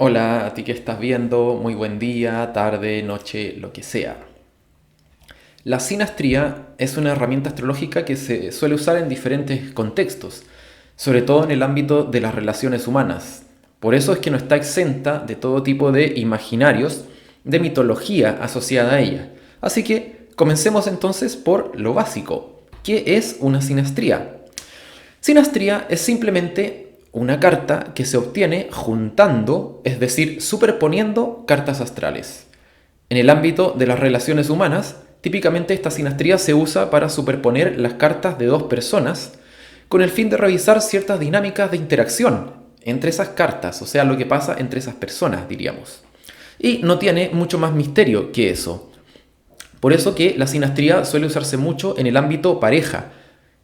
Hola, a ti que estás viendo, muy buen día, tarde, noche, lo que sea. La sinastría es una herramienta astrológica que se suele usar en diferentes contextos, sobre todo en el ámbito de las relaciones humanas. Por eso es que no está exenta de todo tipo de imaginarios, de mitología asociada a ella. Así que comencemos entonces por lo básico. ¿Qué es una sinastría? Sinastría es simplemente una carta que se obtiene juntando, es decir, superponiendo cartas astrales. En el ámbito de las relaciones humanas, típicamente esta sinastría se usa para superponer las cartas de dos personas con el fin de revisar ciertas dinámicas de interacción entre esas cartas, o sea, lo que pasa entre esas personas, diríamos. Y no tiene mucho más misterio que eso. Por eso que la sinastría suele usarse mucho en el ámbito pareja,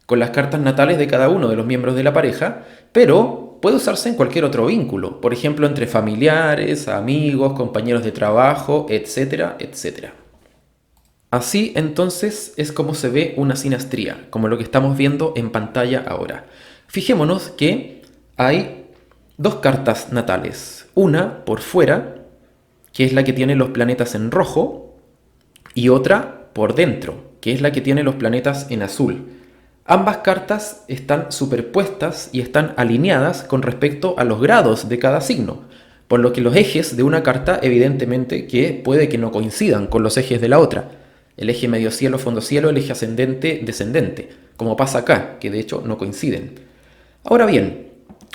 con las cartas natales de cada uno de los miembros de la pareja, pero puede usarse en cualquier otro vínculo, por ejemplo entre familiares, amigos, compañeros de trabajo, etcétera, etcétera. Así entonces es como se ve una sinastría, como lo que estamos viendo en pantalla ahora. Fijémonos que hay dos cartas natales, una por fuera, que es la que tiene los planetas en rojo, y otra por dentro, que es la que tiene los planetas en azul. Ambas cartas están superpuestas y están alineadas con respecto a los grados de cada signo, por lo que los ejes de una carta evidentemente que puede que no coincidan con los ejes de la otra. El eje medio cielo, fondo cielo, el eje ascendente, descendente, como pasa acá, que de hecho no coinciden. Ahora bien,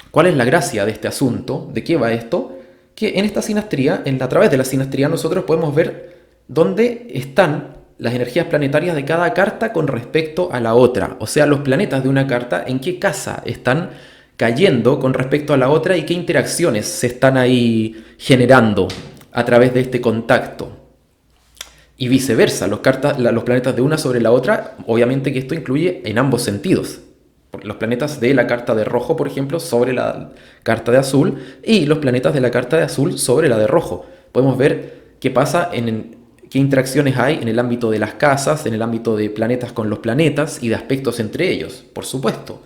¿cuál es la gracia de este asunto? ¿De qué va esto? Que en esta sinastría, a través de la sinastría, nosotros podemos ver dónde están las energías planetarias de cada carta con respecto a la otra. O sea, los planetas de una carta, en qué casa están cayendo con respecto a la otra y qué interacciones se están ahí generando a través de este contacto. Y viceversa, los planetas de una sobre la otra, obviamente que esto incluye en ambos sentidos. Los planetas de la carta de rojo, por ejemplo, sobre la carta de azul, y los planetas de la carta de azul sobre la de rojo. Podemos ver qué pasa qué interacciones hay en el ámbito de las casas, en el ámbito de planetas con los planetas y de aspectos entre ellos, por supuesto.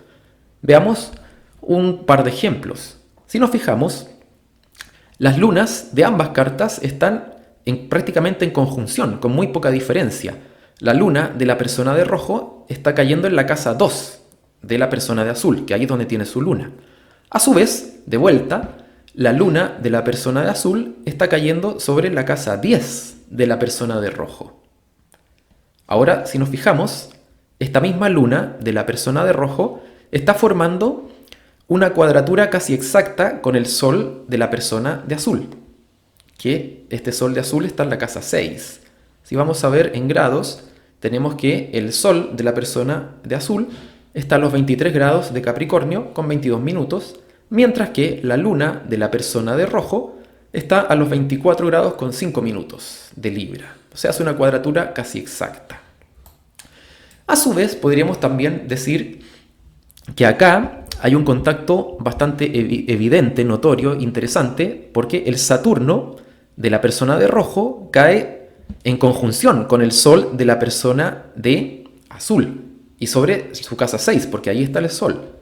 Veamos un par de ejemplos. Si nos fijamos, las lunas de ambas cartas están prácticamente en conjunción, con muy poca diferencia. La luna de la persona de rojo está cayendo en la casa 2 de la persona de azul, que ahí es donde tiene su luna. A su vez, de vuelta, la luna de la persona de azul está cayendo sobre la casa 10 de la persona de rojo. Ahora, si nos fijamos, esta misma luna de la persona de rojo está formando una cuadratura casi exacta con el sol de la persona de azul, que este sol de azul está en la casa 6. Si vamos a ver en grados, tenemos que el sol de la persona de azul está a los 23 grados de Capricornio con 22 minutos, mientras que la luna de la persona de rojo está a los 24 grados con 5 minutos de Libra. O sea, es una cuadratura casi exacta. A su vez, podríamos también decir que acá hay un contacto bastante evidente, notorio, interesante, porque el Saturno de la persona de rojo cae en conjunción con el Sol de la persona de azul y sobre su casa 6, porque ahí está el Sol.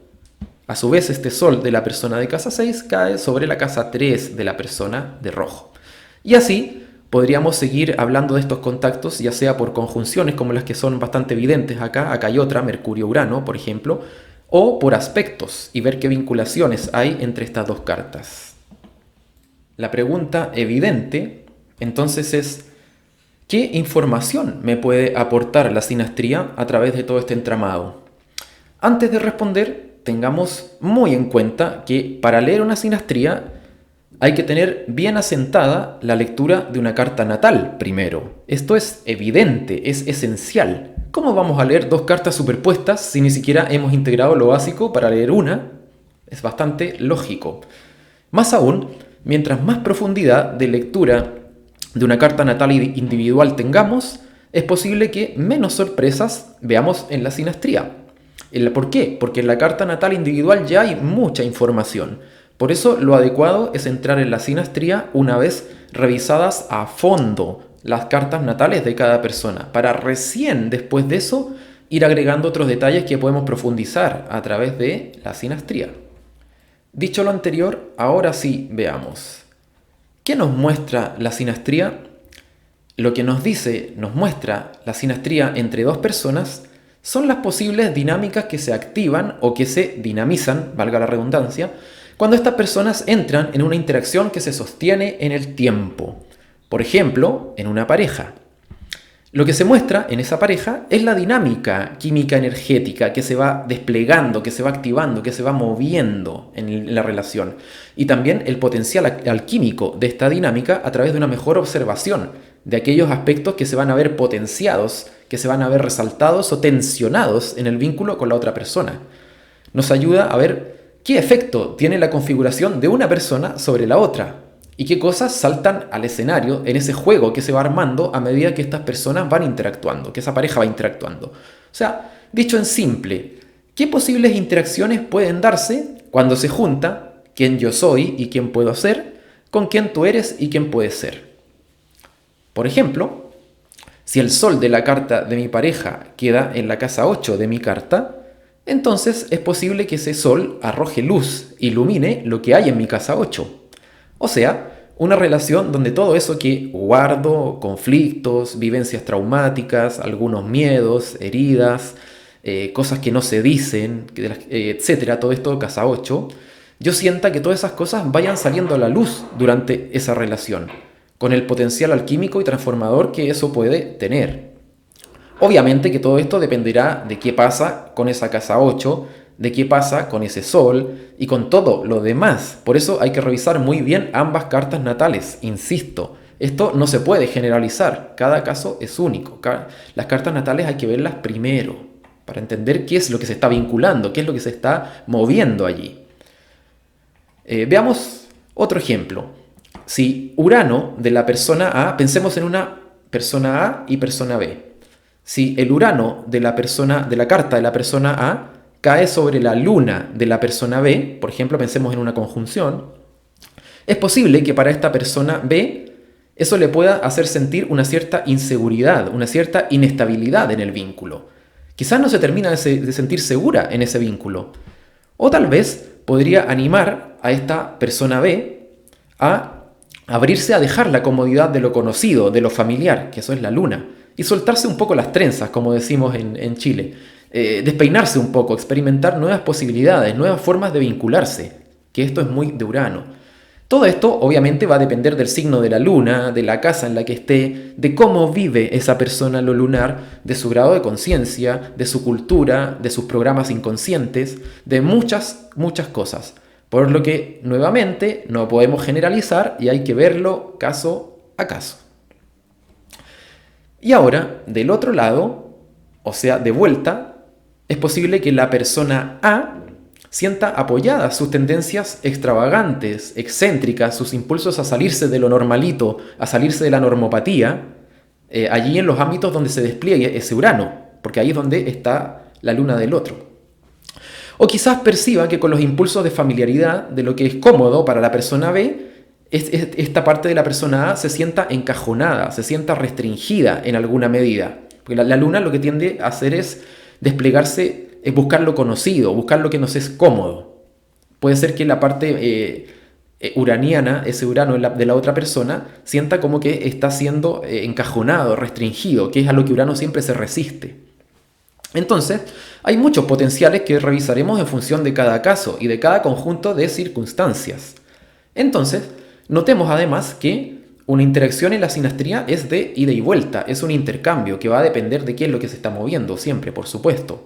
A su vez, este Sol de la persona de casa 6 cae sobre la casa 3 de la persona de rojo. Y así podríamos seguir hablando de estos contactos, ya sea por conjunciones como las que son bastante evidentes acá hay otra, Mercurio-Urano, por ejemplo, o por aspectos y ver qué vinculaciones hay entre estas dos cartas. La pregunta evidente entonces es, ¿qué información me puede aportar la sinastría a través de todo este entramado? Antes de responder, tengamos muy en cuenta que para leer una sinastría hay que tener bien asentada la lectura de una carta natal primero. Esto es evidente, es esencial. ¿Cómo vamos a leer dos cartas superpuestas si ni siquiera hemos integrado lo básico para leer una? Es bastante lógico. Más aún, mientras más profundidad de lectura de una carta natal individual tengamos, es posible que menos sorpresas veamos en la sinastría. ¿Por qué? Porque en la carta natal individual ya hay mucha información. Por eso lo adecuado es entrar en la sinastría una vez revisadas a fondo las cartas natales de cada persona, para recién después de eso ir agregando otros detalles que podemos profundizar a través de la sinastría. Dicho lo anterior, ahora sí veamos. ¿Qué nos muestra la sinastría? Lo que nos muestra la sinastría entre dos personas son las posibles dinámicas que se activan o que se dinamizan, valga la redundancia, cuando estas personas entran en una interacción que se sostiene en el tiempo. Por ejemplo, en una pareja. Lo que se muestra en esa pareja es la dinámica química energética que se va desplegando, que se va activando, que se va moviendo en la relación. Y también el potencial alquímico de esta dinámica a través de una mejor observación de aquellos aspectos que se van a ver potenciados, que se van a ver resaltados o tensionados en el vínculo con la otra persona. Nos ayuda a ver qué efecto tiene la configuración de una persona sobre la otra. Y qué cosas saltan al escenario en ese juego que se va armando a medida que estas personas van interactuando, que esa pareja va interactuando. O sea, dicho en simple, ¿qué posibles interacciones pueden darse cuando se junta quién yo soy y quién puedo ser con quién tú eres y quién puedes ser? Por ejemplo, si el sol de la carta de mi pareja queda en la casa 8 de mi carta, entonces es posible que ese sol arroje luz, ilumine lo que hay en mi casa 8. O sea, una relación donde todo eso que guardo, conflictos, vivencias traumáticas, algunos miedos, heridas, cosas que no se dicen, etcétera, todo esto casa 8, yo sienta que todas esas cosas vayan saliendo a la luz durante esa relación, con el potencial alquímico y transformador que eso puede tener. Obviamente que todo esto dependerá de qué pasa con esa casa 8, de qué pasa con ese sol y con todo lo demás. Por eso hay que revisar muy bien ambas cartas natales, insisto. Esto no se puede generalizar, cada caso es único. Las cartas natales hay que verlas primero para entender qué es lo que se está vinculando, qué es lo que se está moviendo allí. Veamos otro ejemplo. Si Urano de la persona A, pensemos en una persona A y persona B. Si el Urano de la carta de la persona A cae sobre la luna de la persona B, por ejemplo, pensemos en una conjunción, es posible que para esta persona B eso le pueda hacer sentir una cierta inseguridad, una cierta inestabilidad en el vínculo. Quizás no se termina de sentir segura en ese vínculo. O tal vez podría animar a esta persona B a abrirse a dejar la comodidad de lo conocido, de lo familiar, que eso es la luna, y soltarse un poco las trenzas, como decimos en Chile. Despeinarse un poco, experimentar nuevas posibilidades, nuevas formas de vincularse, que esto es muy de Urano. Todo esto obviamente va a depender del signo de la luna, de la casa en la que esté, de cómo vive esa persona lo lunar, de su grado de conciencia, de su cultura, de sus programas inconscientes, de muchas, muchas cosas. Por lo que, nuevamente, no podemos generalizar y hay que verlo caso a caso. Y ahora, del otro lado, o sea, de vuelta, es posible que la persona A sienta apoyadas sus tendencias extravagantes, excéntricas, sus impulsos a salirse de lo normalito, a salirse de la normopatía, allí en los ámbitos donde se despliegue ese Urano, porque ahí es donde está la luna del otro. O quizás perciba que con los impulsos de familiaridad, de lo que es cómodo para la persona B, esta parte de la persona A se sienta encajonada, se sienta restringida en alguna medida. Porque la luna lo que tiende a hacer es desplegarse, es buscar lo conocido, buscar lo que nos es cómodo. Puede ser que la parte uraniana, ese Urano de la otra persona, sienta como que está siendo encajonado, restringido, que es a lo que Urano siempre se resiste. Entonces, hay muchos potenciales que revisaremos en función de cada caso y de cada conjunto de circunstancias. Entonces, notemos además que una interacción en la sinastría es de ida y vuelta, es un intercambio que va a depender de qué es lo que se está moviendo siempre, por supuesto.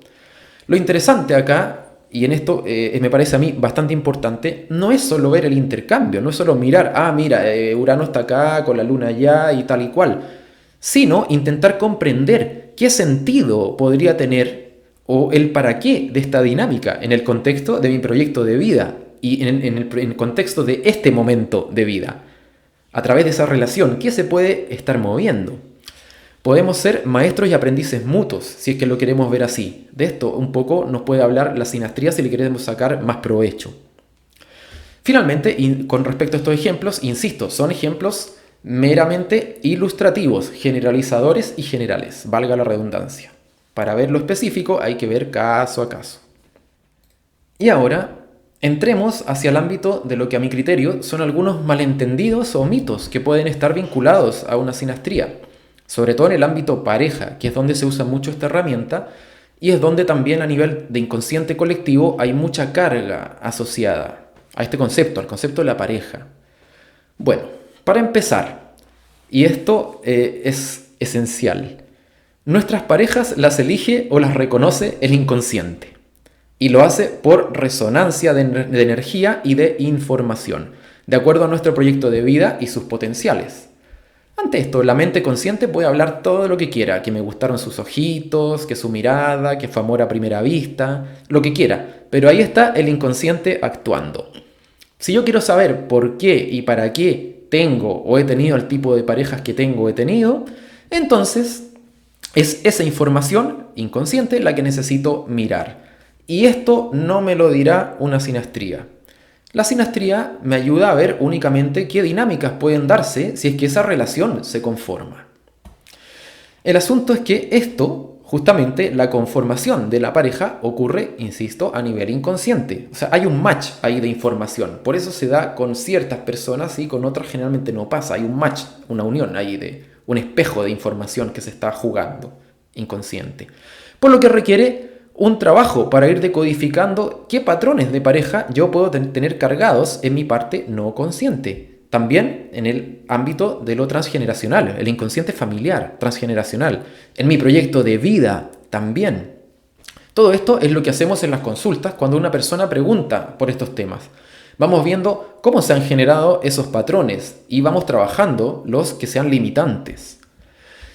Lo interesante acá, y en esto me parece a mí bastante importante, no es solo ver el intercambio, no es solo mirar, mira, Urano está acá, con la luna allá y tal y cual, sino intentar comprender qué sentido podría tener o el para qué de esta dinámica en el contexto de mi proyecto de vida y en el contexto de este momento de vida. A través de esa relación, ¿qué se puede estar moviendo? Podemos ser maestros y aprendices mutuos, si es que lo queremos ver así. De esto un poco nos puede hablar la sinastría si le queremos sacar más provecho. Finalmente, con respecto a estos ejemplos, insisto, son ejemplos meramente ilustrativos, generalizadores y generales, valga la redundancia. Para ver lo específico hay que ver caso a caso. Y ahora, entremos hacia el ámbito de lo que a mi criterio son algunos malentendidos o mitos que pueden estar vinculados a una sinastría, sobre todo en el ámbito pareja, que es donde se usa mucho esta herramienta y es donde también a nivel de inconsciente colectivo hay mucha carga asociada a este concepto, al concepto de la pareja. Bueno, para empezar, y esto es esencial, nuestras parejas las elige o las reconoce el inconsciente. Y lo hace por resonancia de energía y de información, de acuerdo a nuestro proyecto de vida y sus potenciales. Ante esto, la mente consciente puede hablar todo lo que quiera, que me gustaron sus ojitos, que su mirada, que fue amor a primera vista, lo que quiera, pero ahí está el inconsciente actuando. Si yo quiero saber por qué y para qué tengo o he tenido el tipo de parejas que tengo o he tenido, entonces es esa información inconsciente la que necesito mirar. Y esto no me lo dirá una sinastría. La sinastría me ayuda a ver únicamente qué dinámicas pueden darse si es que esa relación se conforma. El asunto es que esto, justamente la conformación de la pareja, ocurre, insisto, a nivel inconsciente. O sea, hay un match ahí de información. Por eso se da con ciertas personas y con otras generalmente no pasa. Hay un match, una unión ahí de un espejo de información que se está jugando inconsciente. Por lo que requiere un trabajo para ir decodificando qué patrones de pareja yo puedo tener cargados en mi parte no consciente. También en el ámbito de lo transgeneracional, el inconsciente familiar, transgeneracional. En mi proyecto de vida también. Todo esto es lo que hacemos en las consultas cuando una persona pregunta por estos temas. Vamos viendo cómo se han generado esos patrones y vamos trabajando los que sean limitantes.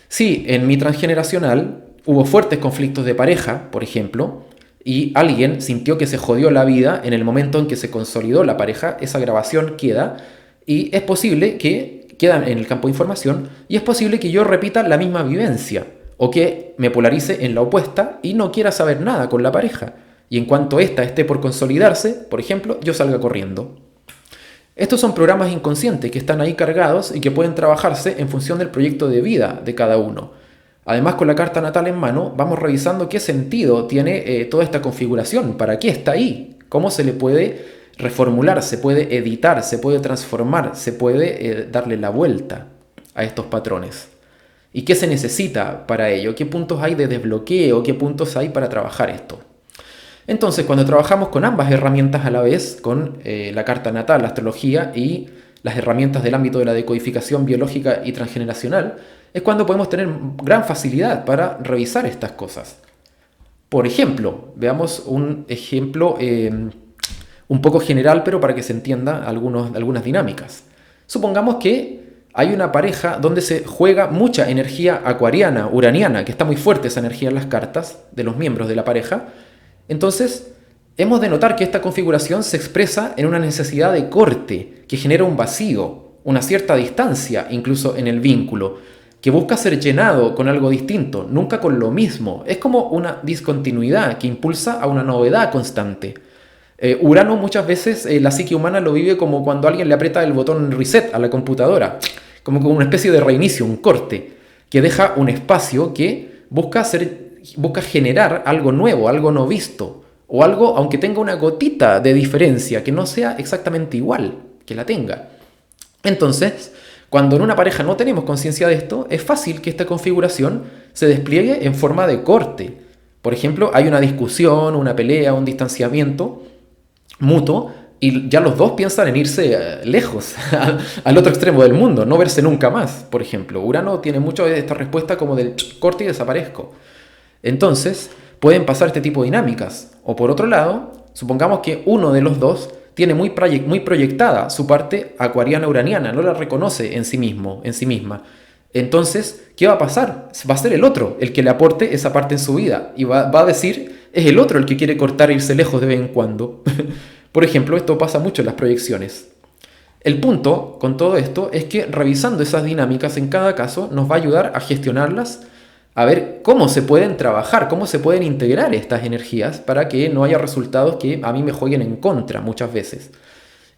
Si en mi transgeneracional hubo fuertes conflictos de pareja, por ejemplo, y alguien sintió que se jodió la vida en el momento en que se consolidó la pareja, esa grabación queda y es posible que queda en el campo de información y es posible que yo repita la misma vivencia o que me polarice en la opuesta y no quiera saber nada con la pareja y en cuanto ésta esté por consolidarse, por ejemplo, yo salga corriendo. Estos son programas inconscientes que están ahí cargados y que pueden trabajarse en función del proyecto de vida de cada uno. Además, con la carta natal en mano, vamos revisando qué sentido tiene toda esta configuración, para qué está ahí, cómo se le puede reformular, se puede editar, se puede transformar, se puede darle la vuelta a estos patrones. ¿Y qué se necesita para ello? ¿Qué puntos hay de desbloqueo? ¿Qué puntos hay para trabajar esto? Entonces, cuando trabajamos con ambas herramientas a la vez, con la carta natal, la astrología y las herramientas del ámbito de la decodificación biológica y transgeneracional, es cuando podemos tener gran facilidad para revisar estas cosas. Por ejemplo, veamos un ejemplo un poco general, pero para que se entienda algunas dinámicas. Supongamos que hay una pareja donde se juega mucha energía acuariana, uraniana, que está muy fuerte esa energía en las cartas de los miembros de la pareja. Entonces, hemos de notar que esta configuración se expresa en una necesidad de corte, que genera un vacío, una cierta distancia incluso en el vínculo, que busca ser llenado con algo distinto, nunca con lo mismo. Es como una discontinuidad que impulsa a una novedad constante. Urano muchas veces la psique humana lo vive como cuando alguien le aprieta el botón reset a la computadora, como una especie de reinicio, un corte, que deja un espacio que busca generar algo nuevo, algo no visto, o algo, aunque tenga una gotita de diferencia, que no sea exactamente igual, que la tenga. Entonces, cuando en una pareja no tenemos conciencia de esto, es fácil que esta configuración se despliegue en forma de corte. Por ejemplo, hay una discusión, una pelea, un distanciamiento mutuo y ya los dos piensan en irse lejos, al otro extremo del mundo, no verse nunca más, por ejemplo. Urano tiene mucho de esta respuesta como del corte y desaparezco. Entonces, pueden pasar este tipo de dinámicas. O por otro lado, supongamos que uno de los dos tiene muy proyectada su parte acuariana-uraniana, no la reconoce en sí mismo, en sí misma. Entonces, ¿qué va a pasar? Va a ser el otro el que le aporte esa parte en su vida y va a decir, es el otro el que quiere cortar e irse lejos de vez en cuando. Por ejemplo, esto pasa mucho en las proyecciones. El punto con todo esto es que revisando esas dinámicas en cada caso nos va a ayudar a gestionarlas, a ver cómo se pueden trabajar, cómo se pueden integrar estas energías para que no haya resultados que a mí me jueguen en contra muchas veces.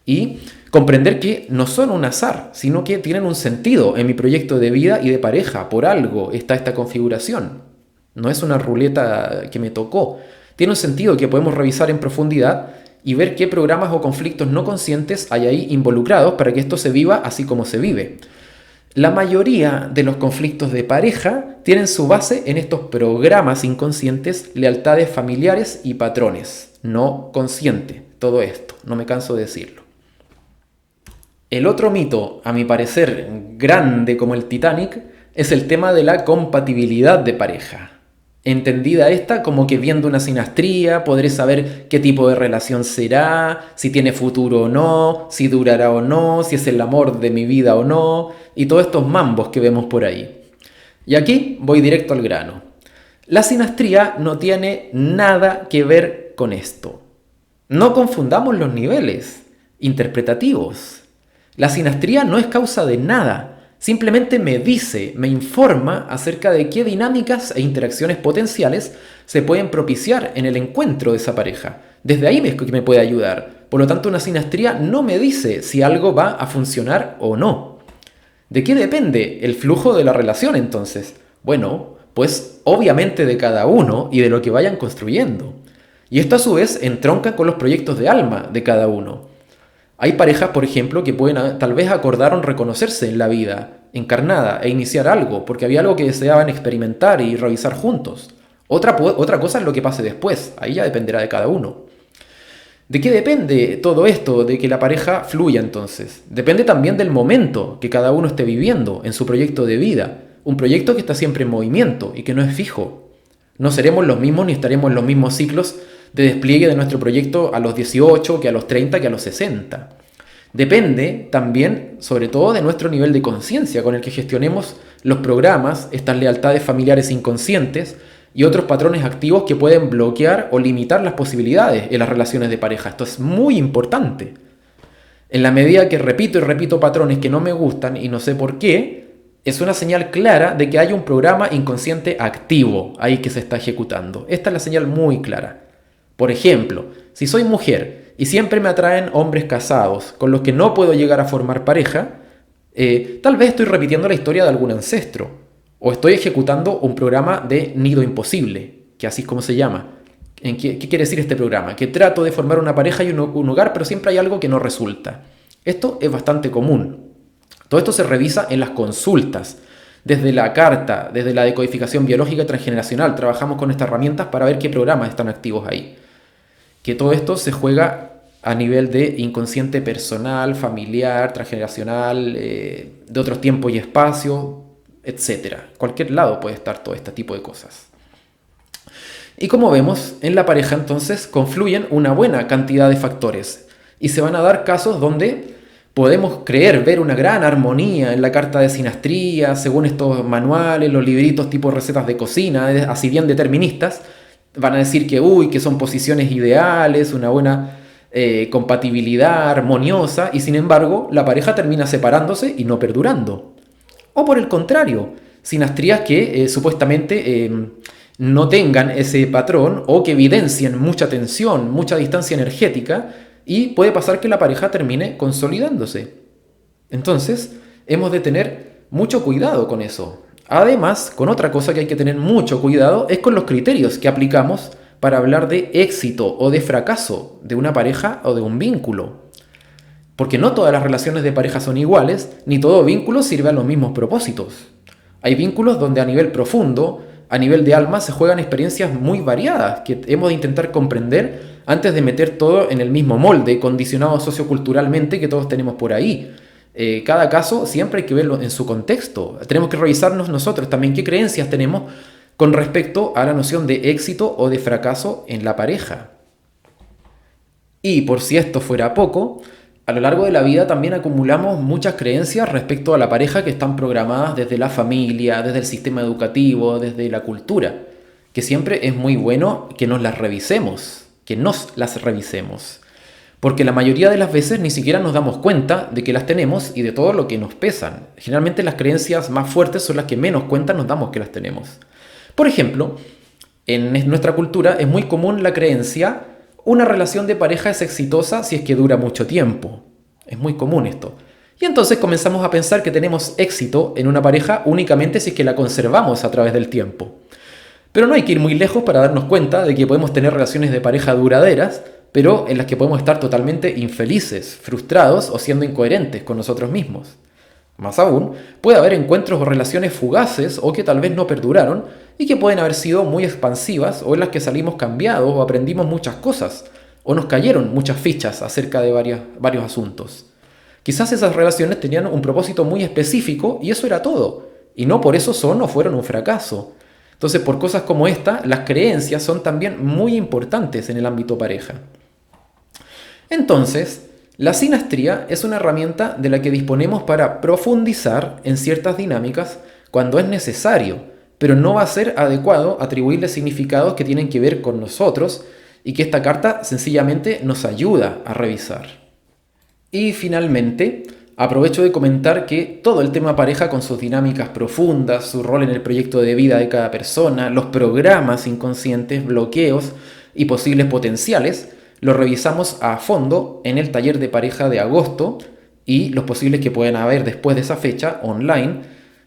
Y comprender que no son un azar, sino que tienen un sentido en mi proyecto de vida y de pareja. Por algo está esta configuración. No es una ruleta que me tocó. Tiene un sentido que podemos revisar en profundidad y ver qué programas o conflictos no conscientes hay ahí involucrados para que esto se viva así como se vive. La mayoría de los conflictos de pareja tienen su base en estos programas inconscientes, lealtades familiares y patrones. No consciente, todo esto, no me canso de decirlo. El otro mito, a mi parecer grande como el Titanic, es el tema de la compatibilidad de pareja. Entendida esta como que viendo una sinastría podré saber qué tipo de relación será, si tiene futuro o no, si durará o no, si es el amor de mi vida o no, y todos estos mambos que vemos por ahí. Y aquí voy directo al grano. La sinastría no tiene nada que ver con esto. No confundamos los niveles interpretativos. La sinastría no es causa de nada. Simplemente me dice, me informa acerca de qué dinámicas e interacciones potenciales se pueden propiciar en el encuentro de esa pareja. Desde ahí me puede ayudar. Por lo tanto, una sinastría no me dice si algo va a funcionar o no. ¿De qué depende el flujo de la relación entonces? Bueno, pues obviamente de cada uno y de lo que vayan construyendo. Y esto a su vez entronca con los proyectos de alma de cada uno. Hay parejas, por ejemplo, que pueden tal vez acordaron reconocerse en la vida encarnada e iniciar algo, porque había algo que deseaban experimentar y revisar juntos. Otra cosa es lo que pase después, ahí ya dependerá de cada uno. ¿De qué depende todo esto de que la pareja fluya entonces? Depende también del momento que cada uno esté viviendo en su proyecto de vida, un proyecto que está siempre en movimiento y que no es fijo. No seremos los mismos ni estaremos en los mismos ciclos de despliegue de nuestro proyecto a los 18, que a los 30, que a los 60. Depende también, sobre todo, de nuestro nivel de conciencia con el que gestionemos los programas, estas lealtades familiares inconscientes y otros patrones activos que pueden bloquear o limitar las posibilidades en las relaciones de pareja. Esto es muy importante. En la medida que repito y repito patrones que no me gustan y no sé por qué, es una señal clara de que hay un programa inconsciente activo ahí que se está ejecutando. Esta es la señal muy clara. Por ejemplo, si soy mujer y siempre me atraen hombres casados con los que no puedo llegar a formar pareja, tal vez estoy repitiendo la historia de algún ancestro o estoy ejecutando un programa de nido imposible, que así es como se llama. ¿Qué quiere decir este programa? Que trato de formar una pareja y un hogar, pero siempre hay algo que no resulta. Esto es bastante común. Todo esto se revisa en las consultas. Desde la carta, desde la decodificación biológica transgeneracional, trabajamos con estas herramientas para ver qué programas están activos ahí. Que todo esto se juega a nivel de inconsciente personal, familiar, transgeneracional, de otros tiempos y espacios, etc. Cualquier lado puede estar todo este tipo de cosas. Y como vemos, en la pareja entonces confluyen una buena cantidad de factores y se van a dar casos donde podemos ver una gran armonía en la carta de sinastría, según estos manuales, los libritos tipo recetas de cocina, así bien deterministas. Van a decir que son posiciones ideales, una buena compatibilidad armoniosa, y sin embargo la pareja termina separándose y no perdurando. O por el contrario, sinastrías que supuestamente no tengan ese patrón o que evidencien mucha tensión, mucha distancia energética, y puede pasar que la pareja termine consolidándose. Entonces, hemos de tener mucho cuidado con eso. Además, con otra cosa que hay que tener mucho cuidado es con los criterios que aplicamos para hablar de éxito o de fracaso de una pareja o de un vínculo. Porque no todas las relaciones de pareja son iguales, ni todo vínculo sirve a los mismos propósitos. Hay vínculos donde a nivel profundo, a nivel de alma, se juegan experiencias muy variadas que hemos de intentar comprender antes de meter todo en el mismo molde, condicionado socioculturalmente que todos tenemos por ahí. Cada caso siempre hay que verlo en su contexto. Tenemos que revisarnos nosotros también qué creencias tenemos con respecto a la noción de éxito o de fracaso en la pareja. Y por si esto fuera poco, a lo largo de la vida también acumulamos muchas creencias respecto a la pareja que están programadas desde la familia, desde el sistema educativo, desde la cultura, que siempre es muy bueno que nos las revisemos, porque la mayoría de las veces ni siquiera nos damos cuenta de que las tenemos y de todo lo que nos pesan. Generalmente las creencias más fuertes son las que menos cuenta nos damos que las tenemos. Por ejemplo, en nuestra cultura es muy común la creencia: una relación de pareja es exitosa si es que dura mucho tiempo. Es muy común esto. Y entonces comenzamos a pensar que tenemos éxito en una pareja únicamente si es que la conservamos a través del tiempo. Pero no hay que ir muy lejos para darnos cuenta de que podemos tener relaciones de pareja duraderas, pero en las que podemos estar totalmente infelices, frustrados o siendo incoherentes con nosotros mismos. Más aún, puede haber encuentros o relaciones fugaces o que tal vez no perduraron y que pueden haber sido muy expansivas o en las que salimos cambiados o aprendimos muchas cosas o nos cayeron muchas fichas acerca de varios asuntos. Quizás esas relaciones tenían un propósito muy específico y eso era todo, y no por eso son o fueron un fracaso. Entonces, por cosas como esta, las creencias son también muy importantes en el ámbito pareja. Entonces, la sinastría es una herramienta de la que disponemos para profundizar en ciertas dinámicas cuando es necesario, pero no va a ser adecuado atribuirle significados que tienen que ver con nosotros y que esta carta sencillamente nos ayuda a revisar. Y finalmente, aprovecho de comentar que todo el tema pareja con sus dinámicas profundas, su rol en el proyecto de vida de cada persona, los programas inconscientes, bloqueos y posibles potenciales, lo revisamos a fondo en el taller de pareja de agosto y los posibles que pueden haber después de esa fecha online,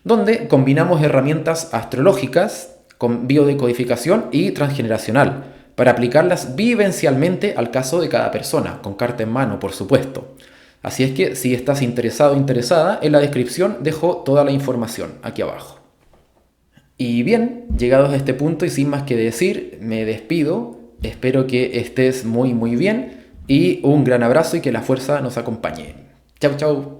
donde combinamos herramientas astrológicas con biodecodificación y transgeneracional para aplicarlas vivencialmente al caso de cada persona, con carta en mano, por supuesto. Así es que si estás interesado o interesada, en la descripción dejo toda la información aquí abajo. Y bien, llegados a este punto y sin más que decir, me despido. Espero que estés muy bien y un gran abrazo y que la fuerza nos acompañe. Chau, chau.